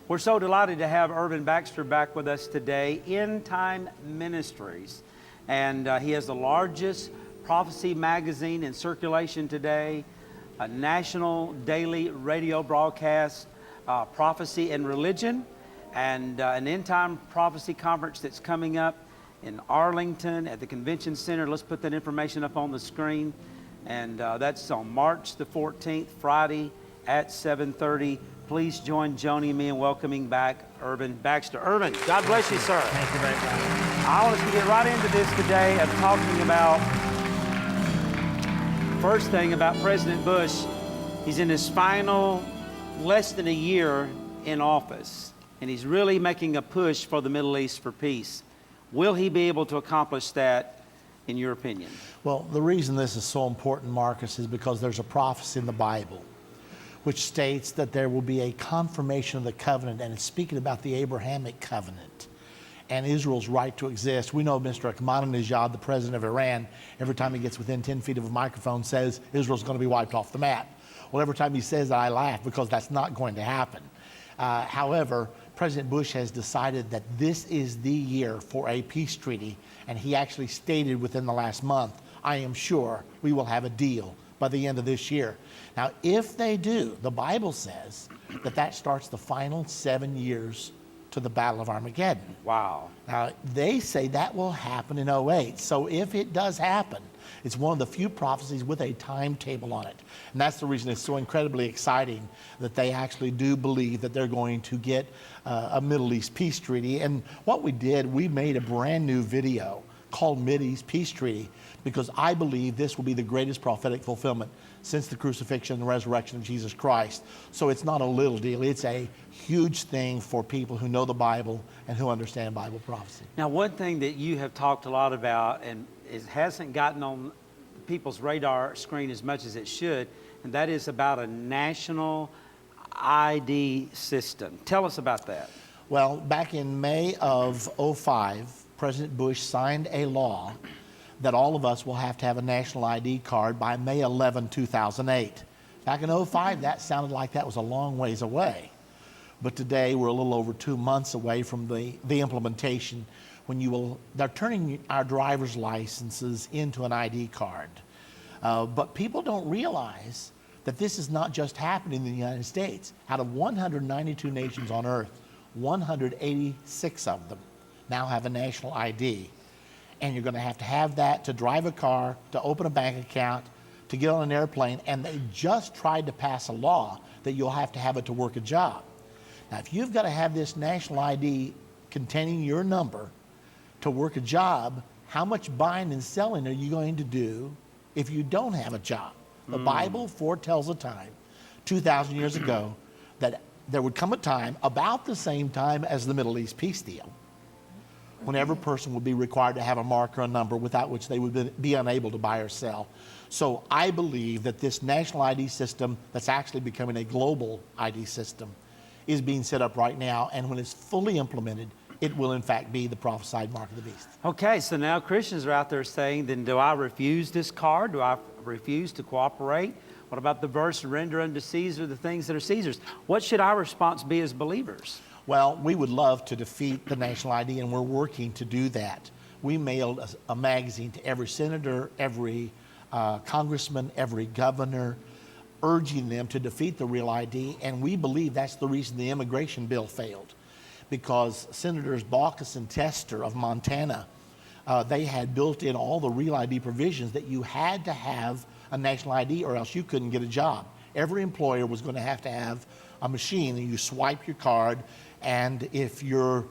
We're so delighted to have Irvin Baxter back with us today, Endtime Ministries. And he has the largest prophecy magazine in circulation today, a national daily radio broadcast, Prophecy and Religion, and an Endtime Prophecy Conference that's coming up in Arlington at the Convention Center. Let's put that information up on the screen. And that's on March the 14th, Friday at 7:30. Please join Joni and me in welcoming back Irvin Baxter. Irvin, God bless you, sir. Thank you very much. I want us to get right into this today of talking about, first thing about President Bush. He's in his final less than a year in office, and he's really making a push for the Middle East for peace. Will he be able to accomplish that, in your opinion? Well, the reason this is so important, Marcus, is because there's a prophecy in the Bible which states that there will be a confirmation of the covenant, and it's speaking about the Abrahamic covenant and Israel's right to exist. We know Mr. Ahmadinejad, the president of Iran, every time he gets within 10 feet of a microphone says Israel's going to be wiped off the map. Well, every time he says that, I laugh because that's not going to happen. However, President Bush has decided that this is the year for a peace treaty, and he actually stated within the last month, I am sure we will have a deal by the end of this year. Now, if they do, the Bible says that that starts the final 7 years to the Battle of Armageddon. Wow. Now, they say that will happen in '08. So if it does happen, it's one of the few prophecies with a timetable on it. And that's the reason it's so incredibly exciting that they actually do believe that they're going to get a Middle East peace treaty. And what we did, we made a brand new video called Mideast Peace Treaty, because I believe this will be the greatest prophetic fulfillment since the crucifixion and resurrection of Jesus Christ. So it's not a little deal, it's a huge thing for people who know the Bible and who understand Bible prophecy. Now, one thing that you have talked a lot about, and it hasn't gotten on people's radar screen as much as it should, and that is about a national ID system. Tell us about that. Well, back in May of '05, President Bush signed a law that all of us will have to have a national ID card by May 11, 2008. Back in '05, that sounded like that was a long ways away. But today, we're a little over 2 months away from the implementation when they're turning our driver's licenses into an ID card. But people don't realize that this is not just happening in the United States. Out of 192 nations on earth, 186 of them now have a national ID. And you're going to have that to drive a car, to open a bank account, to get on an airplane, and they just tried to pass a law that you'll have to have it to work a job. Now, if you've got to have this national ID containing your number to work a job, how much buying and selling are you going to do if you don't have a job? The Bible foretells a time, 2,000 years ago, that there would come a time, about the same time as the Middle East peace deal, when every person would be required to have a mark or a number without which they would be unable to buy or sell. So I believe that this national ID system that's actually becoming a global ID system is being set up right now, and when it's fully implemented, it will in fact be the prophesied mark of the beast. Okay, so now Christians are out there saying, then do I refuse this card? Do I refuse to cooperate? What about the verse, render unto Caesar the things that are Caesar's? What should our response be as believers? Well, we would love to defeat the national ID, and we're working to do that. We mailed a magazine to every senator, every congressman, every governor, urging them to defeat the real ID, and we believe that's the reason the immigration bill failed. Because Senators Baucus and Tester of Montana, they had built in all the real ID provisions that you had to have a national ID or else you couldn't get a job. Every employer was going to have a machine, and you swipe your card, and if your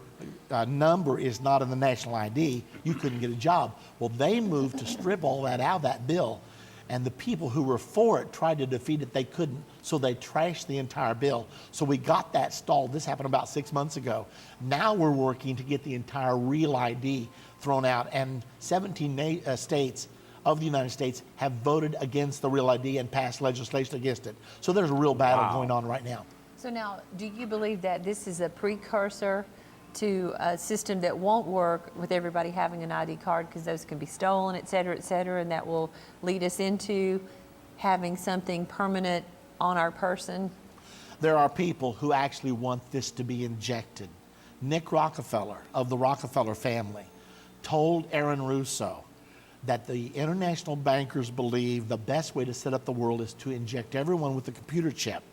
number is not in the national ID, you couldn't get a job. Well, they moved to strip all that out of that bill, and the people who were for it tried to defeat it. They couldn't, so they trashed the entire bill. So we got that stalled. This happened about 6 months ago. Now we're working to get the entire real ID thrown out, and 17 states of the United States have voted against the real ID and passed legislation against it. So there's a real battle going on right now. So now, do you believe that this is a precursor to a system that won't work with everybody having an ID card because those can be stolen, et cetera, and that will lead us into having something permanent on our person? There are people who actually want this to be injected. Nick Rockefeller of the Rockefeller family told Aaron Russo that the international bankers believe the best way to set up the world is to inject everyone with a computer chip.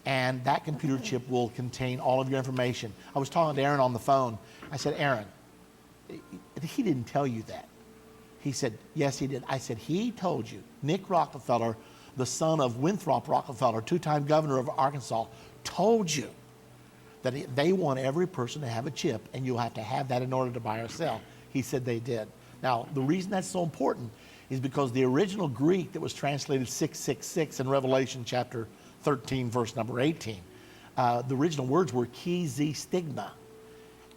And that computer chip will contain all of your information. I was talking to Aaron on the phone. I said, Aaron, he didn't tell you that. He said, yes, he did. I said, he told you. Nick Rockefeller, the son of Winthrop Rockefeller, two-time governor of Arkansas, told you that they want every person to have a chip, and you'll have to have that in order to buy or sell. He said they did. Now, the reason that's so important is because the original Greek that was translated 666 in Revelation chapter 13, verse number 18, the original words were chi zi stigma.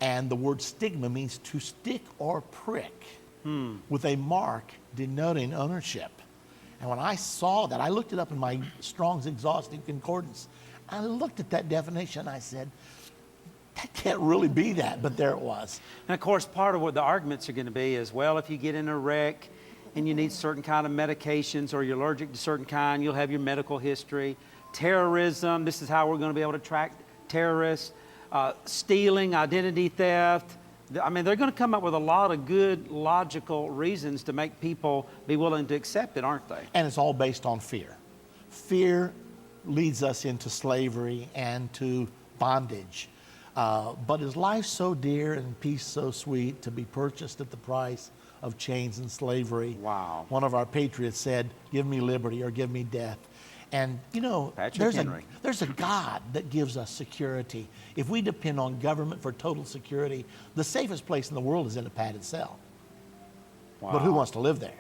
And the word stigma means to stick or prick with a mark denoting ownership. And when I saw that, I looked it up in my Strong's Exhaustive Concordance. I looked at that definition, I said, that can't really be that, but there it was. And of course, part of what the arguments are going to be is, well, if you get in a wreck and you need certain kind of medications or you're allergic to certain kind, you'll have your medical history. Terrorism, this is how we're going to be able to track terrorists. Stealing, identity theft. I mean, they're going to come up with a lot of good, logical reasons to make people be willing to accept it, aren't they? And it's all based on fear. Fear leads us into slavery and to bondage. But is life so dear and peace so sweet to be purchased at the price of chains and slavery? Wow. One of our patriots said, give me liberty or give me death. And, you know, there's a God that gives us security. If we depend on government for total security, the safest place in the world is in a padded cell. Wow. But who wants to live there?